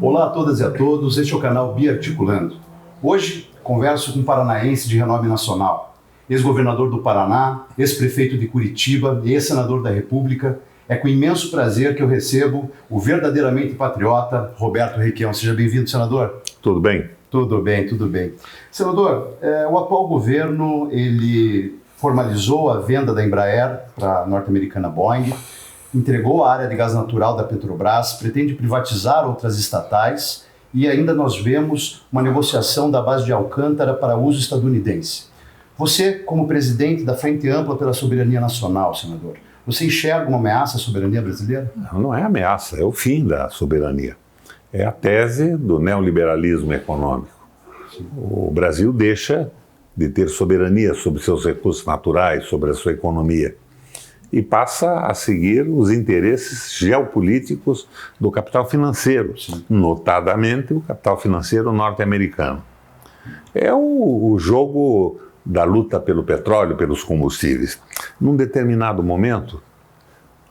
Olá a todas e a todos, este é o canal Biarticulando. Hoje converso com um paranaense de renome nacional, ex-governador do Paraná, ex-prefeito de Curitiba e ex-senador da República. É com imenso prazer que eu recebo o verdadeiramente patriota Roberto Requião. Seja bem-vindo, senador. Tudo bem? Tudo bem, tudo bem. Senador, o atual governo, ele formalizou a venda da Embraer para a norte-americana Boeing, entregou a área de gás natural da Petrobras, pretende privatizar outras estatais e ainda nós vemos uma negociação da base de Alcântara para uso estadunidense. Você, como presidente da Frente Ampla pela Soberania Nacional, senador, você enxerga uma ameaça à soberania brasileira? Não é ameaça, é o fim da soberania. É a tese do neoliberalismo econômico. O Brasil deixa de ter soberania sobre seus recursos naturais, sobre a sua economia, e passa a seguir os interesses geopolíticos do capital financeiro, notadamente o capital financeiro norte-americano. É o jogo da luta pelo petróleo, pelos combustíveis. Num determinado momento,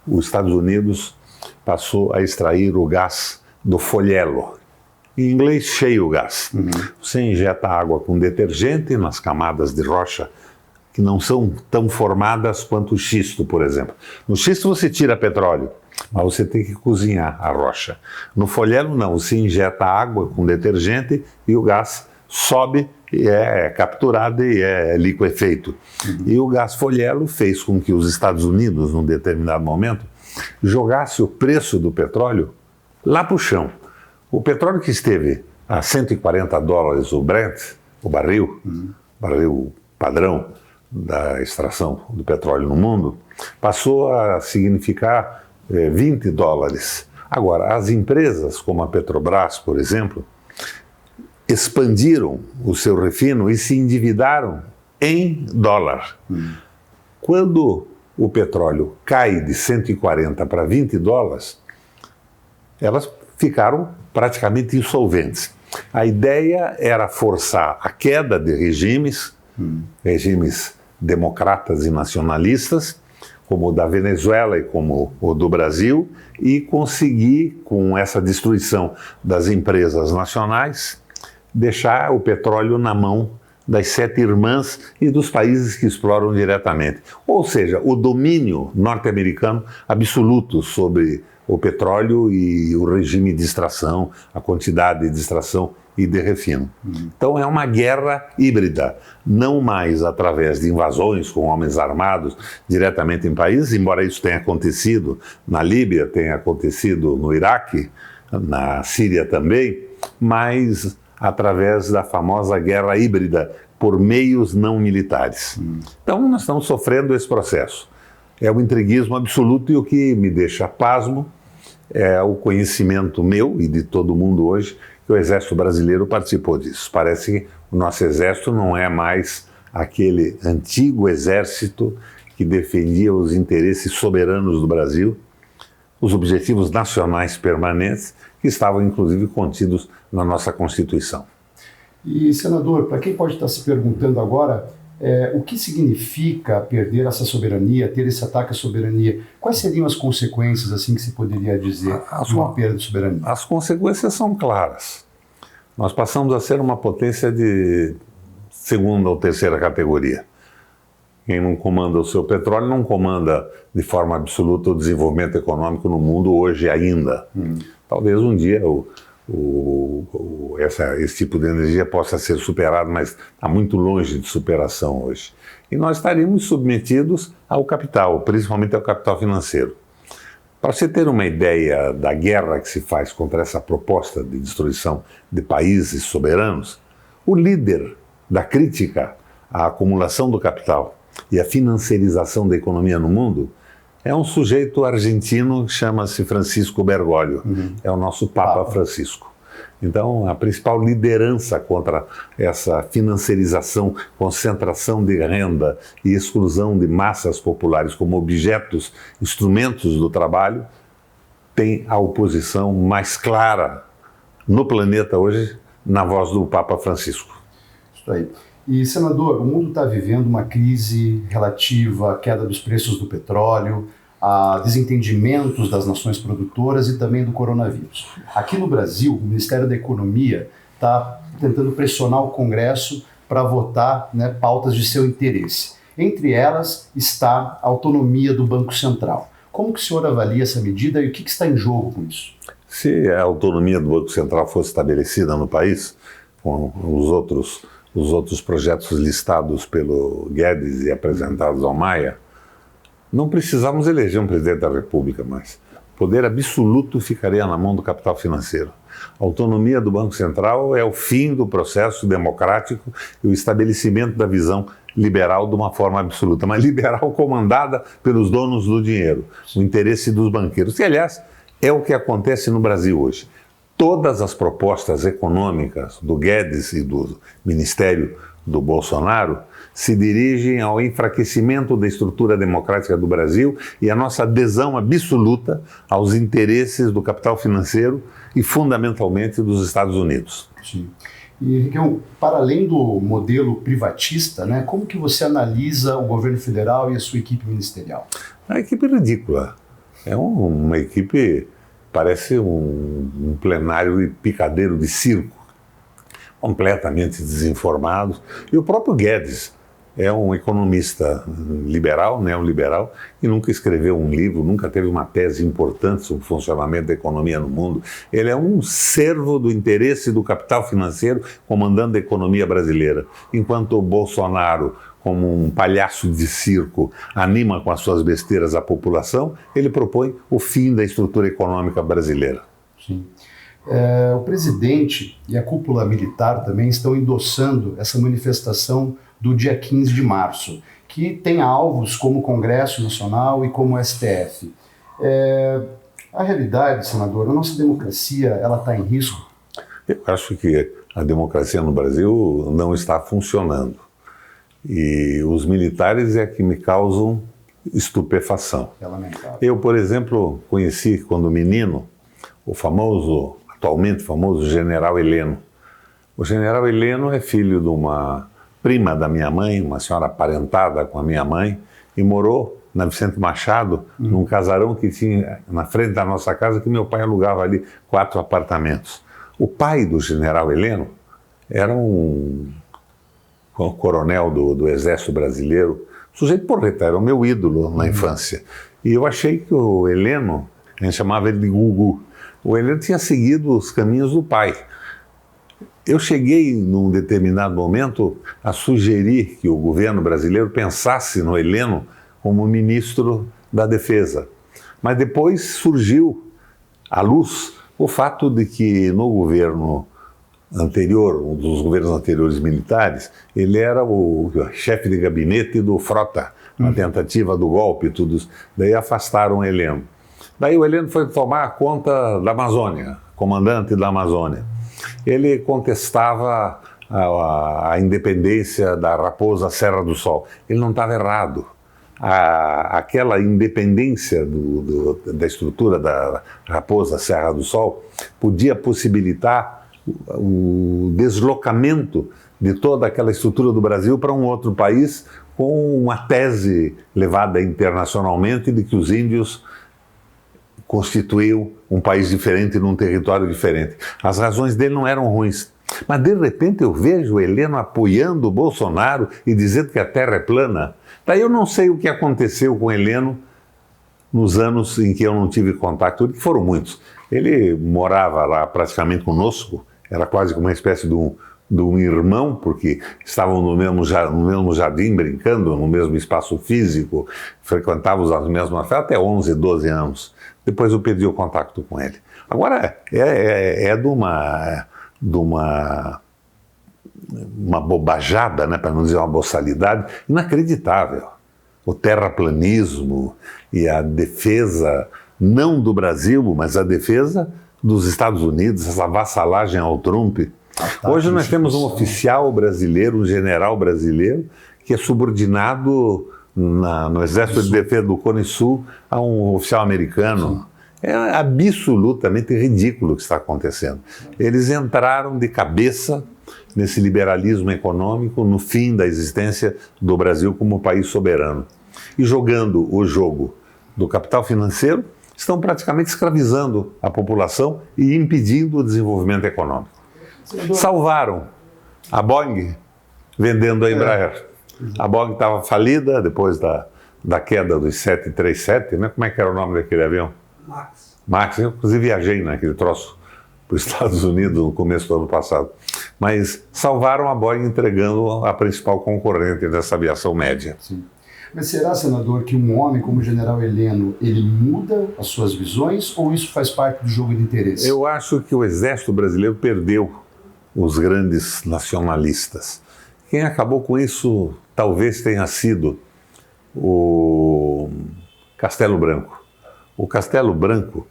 os Estados Unidos passou a extrair o gás do folhelo, em inglês shale gas. Você injeta água com detergente nas camadas de rocha que não são tão formadas quanto o xisto, por exemplo. No xisto você tira petróleo, mas você tem que cozinhar a rocha. No folhelo não, você injeta água com detergente e o gás sobe e é capturado e é liquefeito. E o gás folhelo fez com que os Estados Unidos, num determinado momento, jogasse o preço do petróleo lá para o chão. O petróleo que esteve a $140 o Brent, o barril padrão da extração do petróleo no mundo, passou a significar $20. Agora, as empresas como a Petrobras, por exemplo, expandiram o seu refino e se endividaram em dólar. Quando o petróleo cai de 140 para $20, elas ficaram praticamente insolventes. A ideia era forçar a queda de regimes democratas e nacionalistas, como o da Venezuela e como o do Brasil, e conseguir, com essa destruição das empresas nacionais, deixar o petróleo na mão das 7 irmãs e dos países que exploram diretamente. Ou seja, o domínio norte-americano absoluto sobre o petróleo e o regime de extração, a quantidade de extração e de refino. Então é uma guerra híbrida, não mais através de invasões com homens armados diretamente em países, embora isso tenha acontecido na Líbia, tenha acontecido no Iraque, na Síria também, mas através da famosa guerra híbrida por meios não militares. Então nós estamos sofrendo esse processo. É o entreguismo absoluto, e o que me deixa pasmo é o conhecimento meu e de todo mundo hoje que o Exército Brasileiro participou disso. Parece que o nosso Exército não é mais aquele antigo Exército que defendia os interesses soberanos do Brasil, os objetivos nacionais permanentes, que estavam inclusive contidos na nossa Constituição. E, senador, para quem pode estar se perguntando agora, o que significa perder essa soberania, ter esse ataque à soberania? Quais seriam as consequências, assim, que se poderia dizer de uma perda de soberania? As consequências são claras. Nós passamos a ser uma potência de segunda ou terceira categoria. Quem não comanda o seu petróleo não comanda de forma absoluta o desenvolvimento econômico no mundo hoje ainda. Talvez um dia esse tipo de energia possa ser superado, mas está muito longe de superação hoje. E nós estaríamos submetidos ao capital, principalmente ao capital financeiro. Para você ter uma ideia da guerra que se faz contra essa proposta de destruição de países soberanos, o líder da crítica à acumulação do capital e à financiarização da economia no mundo é um sujeito argentino que chama-se Francisco Bergoglio. É o nosso Papa Francisco. Então, a principal liderança contra essa financiarização, concentração de renda e exclusão de massas populares como objetos, instrumentos do trabalho, tem a oposição mais clara no planeta hoje, na voz do Papa Francisco. Isso aí. E, senador, o mundo está vivendo uma crise relativa à queda dos preços do petróleo, a desentendimentos das nações produtoras e também do coronavírus. Aqui no Brasil, o Ministério da Economia está tentando pressionar o Congresso para votar, né, pautas de seu interesse. Entre elas está a autonomia do Banco Central. Como que o senhor avalia essa medida e o que está em jogo com isso? Se a autonomia do Banco Central fosse estabelecida no país, com os outros projetos listados pelo Guedes e apresentados ao Maia, não precisávamos eleger um presidente da República mais. O poder absoluto ficaria na mão do capital financeiro. A autonomia do Banco Central é o fim do processo democrático e o estabelecimento da visão liberal de uma forma absoluta, mas liberal comandada pelos donos do dinheiro, o interesse dos banqueiros, que, aliás, é o que acontece no Brasil hoje. Todas as propostas econômicas do Guedes e do Ministério do Bolsonaro se dirigem ao enfraquecimento da estrutura democrática do Brasil e à nossa adesão absoluta aos interesses do capital financeiro e, fundamentalmente, dos Estados Unidos. Sim. E, Requião, para além do modelo privatista, né, como que você analisa o governo federal e a sua equipe ministerial? A equipe é ridícula. É uma equipe, parece um plenário e picadeiro de circo, completamente desinformados. E o próprio Guedes é um economista liberal, neoliberal, e nunca escreveu um livro, nunca teve uma tese importante sobre o funcionamento da economia no mundo. Ele é um servo do interesse do capital financeiro comandando a economia brasileira, enquanto o Bolsonaro, como um palhaço de circo, anima com as suas besteiras a população, ele propõe o fim da estrutura econômica brasileira. Sim. O presidente e a cúpula militar também estão endossando essa manifestação do dia 15 de março, que tem alvos como o Congresso Nacional e como o STF. A realidade, senador, a nossa democracia ela está em risco? Eu acho que a democracia no Brasil não está funcionando. E os militares é que me causam estupefação. É lamentável. Eu, por exemplo, conheci quando menino o atualmente famoso general Heleno. O general Heleno é filho de uma prima da minha mãe, uma senhora aparentada com a minha mãe, e morou na Vicente Machado, num casarão que tinha na frente da nossa casa, que meu pai alugava ali 4 apartamentos. O pai do general Heleno era um coronel do Exército Brasileiro, sujeito porreta, era o meu ídolo na infância. E eu achei que o Heleno, a gente chamava ele de Gugu, o Heleno tinha seguido os caminhos do pai. Eu cheguei, num determinado momento, a sugerir que o governo brasileiro pensasse no Heleno como ministro da Defesa. Mas depois surgiu à luz o fato de que no governo anterior, um dos governos anteriores militares, ele era o chefe de gabinete do Frota, na tentativa do golpe e tudo isso. Daí afastaram o Heleno. Daí o Heleno foi tomar conta da Amazônia, comandante da Amazônia. Ele contestava a independência da Raposa Serra do Sol. Ele não estava errado. Aquela independência da estrutura da Raposa Serra do Sol podia possibilitar o deslocamento de toda aquela estrutura do Brasil para um outro país, com uma tese levada internacionalmente de que os índios constituíam um país diferente num território diferente. As razões dele não eram ruins. Mas, de repente, eu vejo o Heleno apoiando o Bolsonaro e dizendo que a Terra é plana. Daí eu não sei o que aconteceu com o Heleno nos anos em que eu não tive contato, que foram muitos. Ele morava lá praticamente conosco, era quase como uma espécie de um irmão, porque estavam no mesmo jardim, brincando, no mesmo espaço físico, frequentávamos as mesmas festas até 11, 12 anos. Depois eu perdi o contato com ele. Agora, é de uma bobajada, né, para não dizer uma boçalidade, inacreditável. O terraplanismo e a defesa, não do Brasil, mas a defesa dos Estados Unidos, essa vassalagem ao Trump. Hoje nós temos um oficial brasileiro, um general brasileiro, que é subordinado no Exército de Defesa do Cone Sul a um oficial americano. É absolutamente ridículo o que está acontecendo. Eles entraram de cabeça nesse liberalismo econômico no fim da existência do Brasil como país soberano. E jogando o jogo do capital financeiro, estão praticamente escravizando a população e impedindo o desenvolvimento econômico. Salvaram a Boeing vendendo a Embraer. A Boeing estava falida depois da queda dos 737, né? Como é que era o nome daquele avião? Max. Eu inclusive viajei naquele troço para os Estados Unidos no começo do ano passado. Mas salvaram a Boeing entregando a principal concorrente dessa aviação média. Sim. Mas será, senador, que um homem como o general Heleno, ele muda as suas visões ou isso faz parte do jogo de interesse? Eu acho que o exército brasileiro perdeu os grandes nacionalistas. Quem acabou com isso talvez tenha sido o Castelo Branco. O Castelo Branco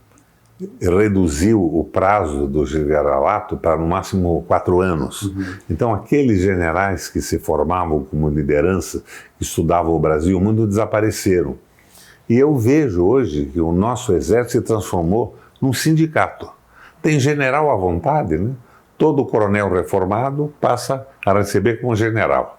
reduziu o prazo do generalato para no máximo 4 anos. Então aqueles generais que se formavam como liderança, que estudavam o Brasil, o mundo desapareceram. E eu vejo hoje que o nosso exército se transformou num sindicato. Tem general à vontade, né? Todo coronel reformado passa a receber como general.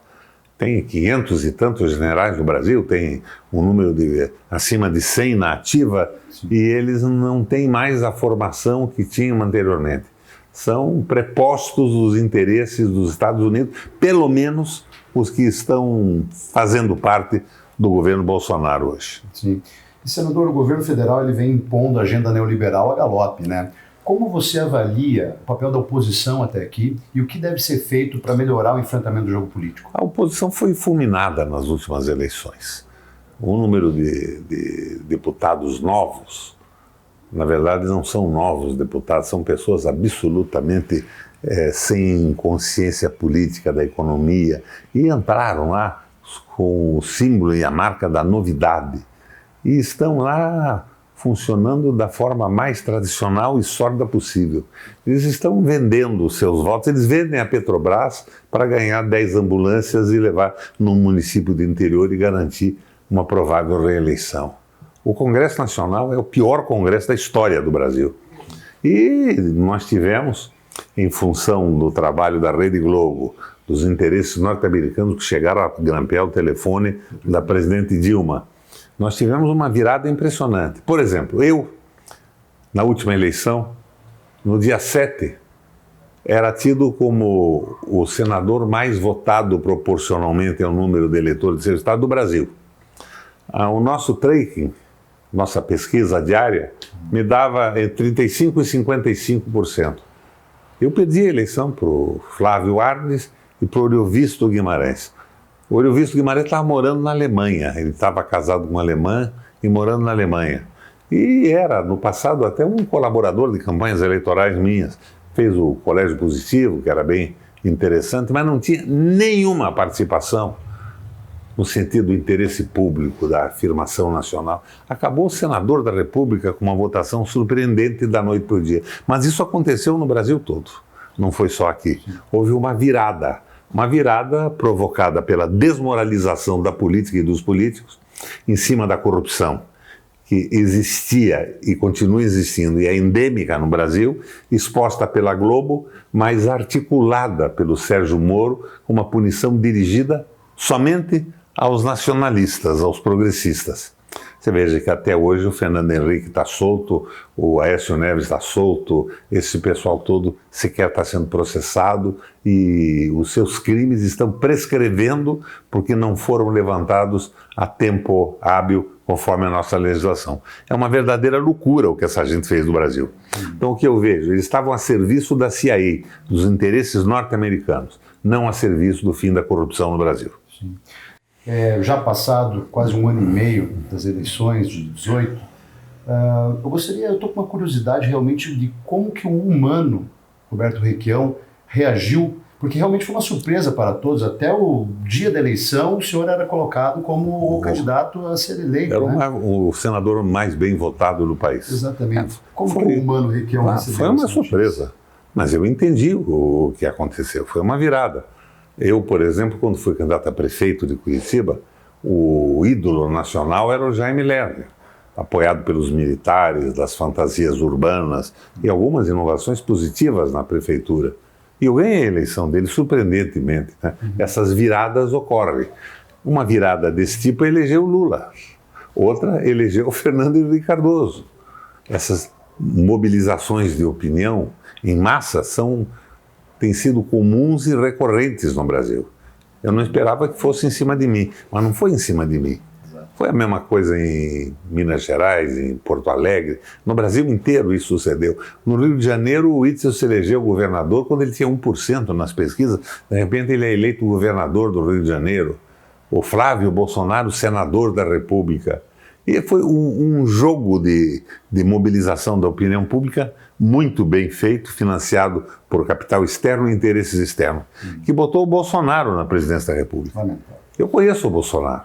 Tem 500 e tantos generais no Brasil, tem um número de acima de 100 na ativa. Sim. E eles não têm mais a formação que tinham anteriormente. São prepostos os interesses dos Estados Unidos, pelo menos os que estão fazendo parte do governo Bolsonaro hoje. Sim. E, senador, o governo federal ele vem impondo a agenda neoliberal a galope, né? Como você avalia o papel da oposição até aqui e o que deve ser feito para melhorar o enfrentamento do jogo político? A oposição foi fulminada nas últimas eleições. O número de deputados novos, na verdade não são novos deputados, são pessoas absolutamente sem consciência política da economia e entraram lá com o símbolo e a marca da novidade e estão lá funcionando da forma mais tradicional e sólida possível. Eles estão vendendo os seus votos, eles vendem a Petrobras para ganhar 10 ambulâncias e levar num município do interior e garantir uma provável reeleição. O Congresso Nacional é o pior congresso da história do Brasil. E nós tivemos, em função do trabalho da Rede Globo, dos interesses norte-americanos que chegaram a grampear o telefone da presidente Dilma, nós tivemos uma virada impressionante. Por exemplo, eu, na última eleição, no dia 7, era tido como o senador mais votado proporcionalmente ao número de eleitores do seu estado do Brasil. O nosso tracking, nossa pesquisa diária, me dava entre 35% e 55%. Eu pedi a eleição para o Flávio Arnes e para o Oriovisto Guimarães. O Oriovisto Guimarães estava morando na Alemanha, ele estava casado com uma alemã e morando na Alemanha. E era, no passado, até um colaborador de campanhas eleitorais minhas. Fez o Colégio Positivo, que era bem interessante, mas não tinha nenhuma participação no sentido do interesse público, da afirmação nacional. Acabou senador da República com uma votação surpreendente da noite para o dia. Mas isso aconteceu no Brasil todo, não foi só aqui. Houve uma virada provocada pela desmoralização da política e dos políticos em cima da corrupção que existia e continua existindo e é endêmica no Brasil, exposta pela Globo, mas articulada pelo Sérgio Moro com uma punição dirigida somente aos nacionalistas, aos progressistas. Você veja que até hoje o Fernando Henrique está solto, o Aécio Neves está solto, esse pessoal todo sequer está sendo processado e os seus crimes estão prescrevendo porque não foram levantados a tempo hábil conforme a nossa legislação. É uma verdadeira loucura o que essa gente fez no Brasil. Então o que eu vejo, eles estavam a serviço da CIA, dos interesses norte-americanos, não a serviço do fim da corrupção no Brasil. Sim. Já passado quase 1 ano e meio das eleições de 18, eu estou com uma curiosidade realmente de como que o humano, Roberto Requião, reagiu, porque realmente foi uma surpresa para todos. Até o dia da eleição, o senhor era colocado como o candidato a ser eleito. Era o senador mais bem votado do país. Exatamente. Como que o humano Requião recebeu? Foi uma surpresa, mas eu entendi o que aconteceu. Foi uma virada. Eu, por exemplo, quando fui candidato a prefeito de Curitiba, o ídolo nacional era o Jaime Lerner, apoiado pelos militares, das fantasias urbanas e algumas inovações positivas na prefeitura. E eu ganhei a eleição dele surpreendentemente, né? Essas viradas ocorrem. Uma virada desse tipo elegeu o Lula. Outra elegeu Fernando Henrique Cardoso. Essas mobilizações de opinião em massa têm sido comuns e recorrentes no Brasil. Eu não esperava que fosse em cima de mim, mas não foi em cima de mim. Foi a mesma coisa em Minas Gerais, em Porto Alegre. No Brasil inteiro isso sucedeu. No Rio de Janeiro, o Witzel se elegeu governador quando ele tinha 1% nas pesquisas. De repente, ele é eleito governador do Rio de Janeiro. O Flávio Bolsonaro, senador da República. E foi um jogo de mobilização da opinião pública muito bem feito, financiado por capital externo e interesses externos, que botou o Bolsonaro na presidência da República. Eu conheço o Bolsonaro.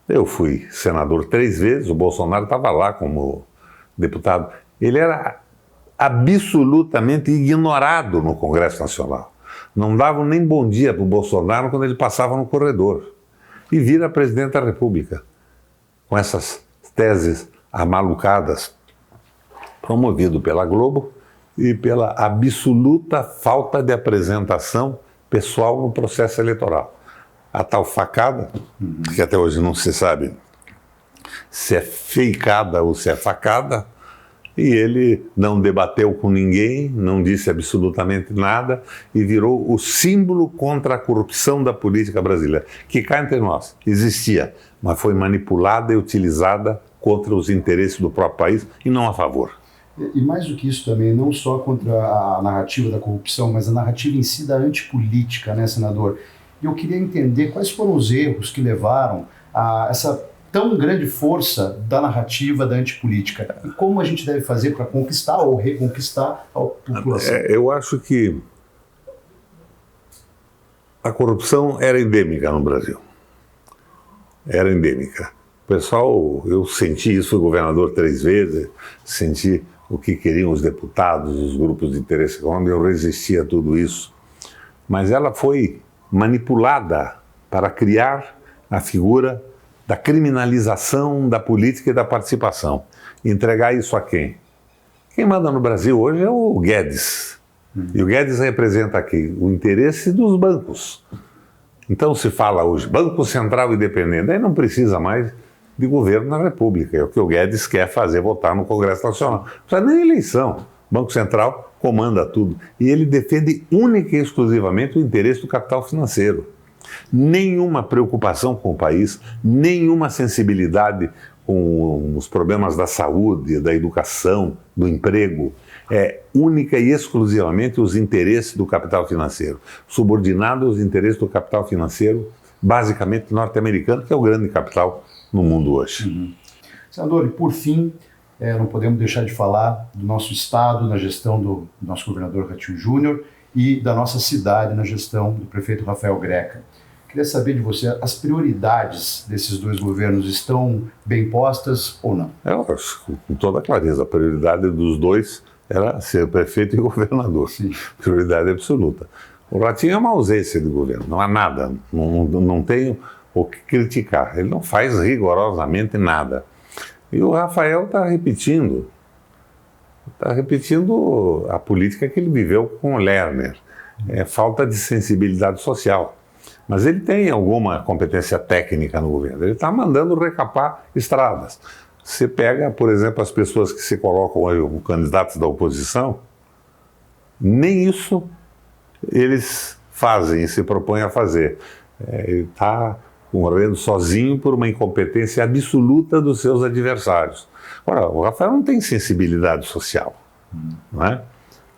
Eu fui senador 3 vezes, o Bolsonaro estava lá como deputado. Ele era absolutamente ignorado no Congresso Nacional. Não davam nem bom dia para o Bolsonaro quando ele passava no corredor. E vira presidente da República, com essas teses amalucadas, promovido pela Globo e pela absoluta falta de apresentação pessoal no processo eleitoral. A tal facada, que até hoje não se sabe se é feicada ou se é facada, e ele não debateu com ninguém, não disse absolutamente nada e virou o símbolo contra a corrupção da política brasileira, que cá entre nós existia, mas foi manipulada e utilizada contra os interesses do próprio país e não a favor. E mais do que isso também, não só contra a narrativa da corrupção, mas a narrativa em si da antipolítica, né, senador? E eu queria entender quais foram os erros que levaram a essa tão grande força da narrativa da antipolítica. E como a gente deve fazer para conquistar ou reconquistar a população? Eu acho que a corrupção era endêmica no Brasil. Era endêmica. O pessoal, eu senti isso, fui governador 3 vezes, senti o que queriam os deputados, os grupos de interesse econômico, eu resisti a tudo isso. Mas ela foi manipulada para criar a figura da criminalização da política e da participação. Entregar isso a quem? Quem manda no Brasil hoje é o Guedes. E o Guedes representa aqui o interesse dos bancos. Então se fala hoje, Banco Central Independente, aí não precisa mais de governo na República. É o que o Guedes quer fazer, votar no Congresso Nacional. Não precisa nem eleição. O Banco Central comanda tudo. E ele defende única e exclusivamente o interesse do capital financeiro. Nenhuma preocupação com o país, nenhuma sensibilidade com os problemas da saúde, da educação, do emprego. É única e exclusivamente os interesses do capital financeiro, subordinado aos interesses do capital financeiro, basicamente norte-americano, que é o grande capital no mundo hoje. Senador, e por fim, não podemos deixar de falar do nosso estado na gestão do nosso governador Ratinho Júnior e da nossa cidade na gestão do prefeito Rafael Greca. Queria saber de você, as prioridades desses 2 governos estão bem postas ou não? Eu acho, com toda clareza, a prioridade dos 2 era ser prefeito e governador. Sim. Prioridade absoluta. O Ratinho é uma ausência de governo, não há nada, não tenho o que criticar. Ele não faz rigorosamente nada. E o Rafael está repetindo a política que ele viveu com o Lerner. É falta de sensibilidade social. Mas ele tem alguma competência técnica no governo. Ele está mandando recapar estradas. Você pega, por exemplo, as pessoas que se colocam aí como candidatos da oposição, nem isso eles fazem e se propõem a fazer. Ele está correndo sozinho por uma incompetência absoluta dos seus adversários. Ora, o Rafael não tem sensibilidade social, não é?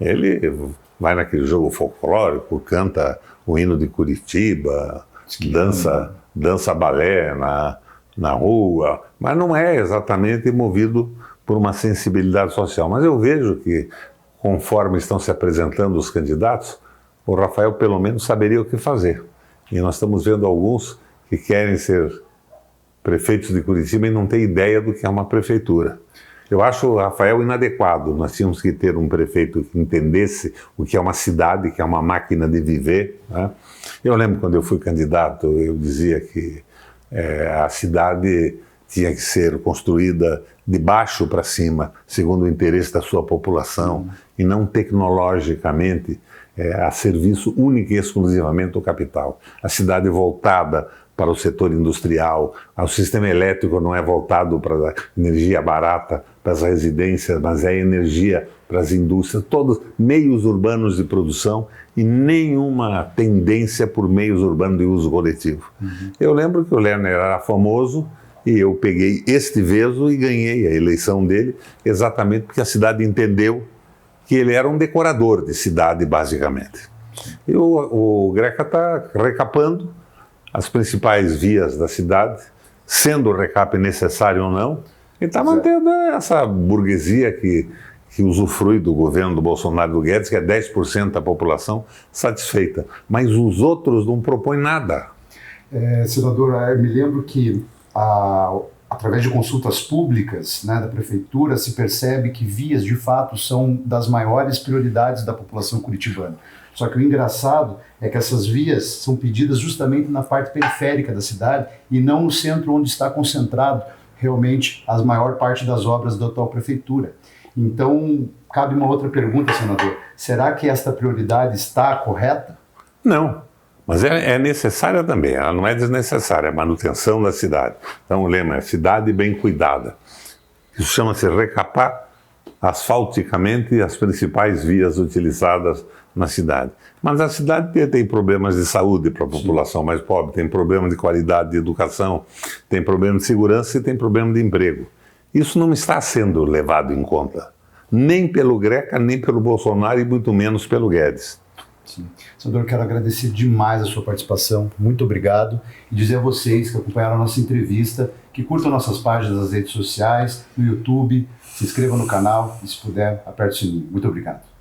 Ele vai naquele jogo folclórico, canta o hino de Curitiba, dança balé na rua, mas não é exatamente movido por uma sensibilidade social. Mas eu vejo que, conforme estão se apresentando os candidatos, o Rafael pelo menos saberia o que fazer. E nós estamos vendo alguns que querem ser prefeitos de Curitiba e não têm ideia do que é uma prefeitura. Eu acho o Rafael inadequado. Nós tínhamos que ter um prefeito que entendesse o que é uma cidade, que é uma máquina de viver, né? Eu lembro quando eu fui candidato, eu dizia que a cidade tinha que ser construída de baixo para cima, segundo o interesse da sua população, e não tecnologicamente a serviço único e exclusivamente do capital. A cidade voltada para o setor industrial, o sistema elétrico não é voltado para a energia barata, para as residências, mas é energia para as indústrias, todos meios urbanos de produção e nenhuma tendência por meios urbanos de uso coletivo. Eu lembro que o Lerner era famoso e eu peguei este veso e ganhei a eleição dele exatamente porque a cidade entendeu que ele era um decorador de cidade, basicamente. E o Greca está recapando as principais vias da cidade, sendo o recap necessário ou não, e está mantendo essa burguesia que usufrui do governo do Bolsonaro e do Guedes, que é 10% da população satisfeita. Mas os outros não propõem nada. Senador, eu me lembro que através de consultas públicas, né, da prefeitura, se percebe que vias, de fato, são das maiores prioridades da população curitibana. Só que o engraçado é que essas vias são pedidas justamente na parte periférica da cidade e não no centro onde está concentrado realmente a maior parte das obras da atual prefeitura. Então, cabe uma outra pergunta, senador. Será que esta prioridade está correta? Não, mas é necessária também, ela não é desnecessária, a manutenção da cidade. Então o lema é cidade bem cuidada. Isso chama-se recapar asfalticamente as principais vias utilizadas na cidade. Mas a cidade tem problemas de saúde para a população mais pobre, tem problema de qualidade de educação, tem problema de segurança e tem problema de emprego. Isso não está sendo levado em conta, nem pelo Greca, nem pelo Bolsonaro e muito menos pelo Guedes. Sim. Senador, eu quero agradecer demais a sua participação, muito obrigado, e dizer a vocês que acompanharam a nossa entrevista, que curtam nossas páginas nas redes sociais, no YouTube, se inscrevam no canal e, se puder, aperte o sininho. Muito obrigado.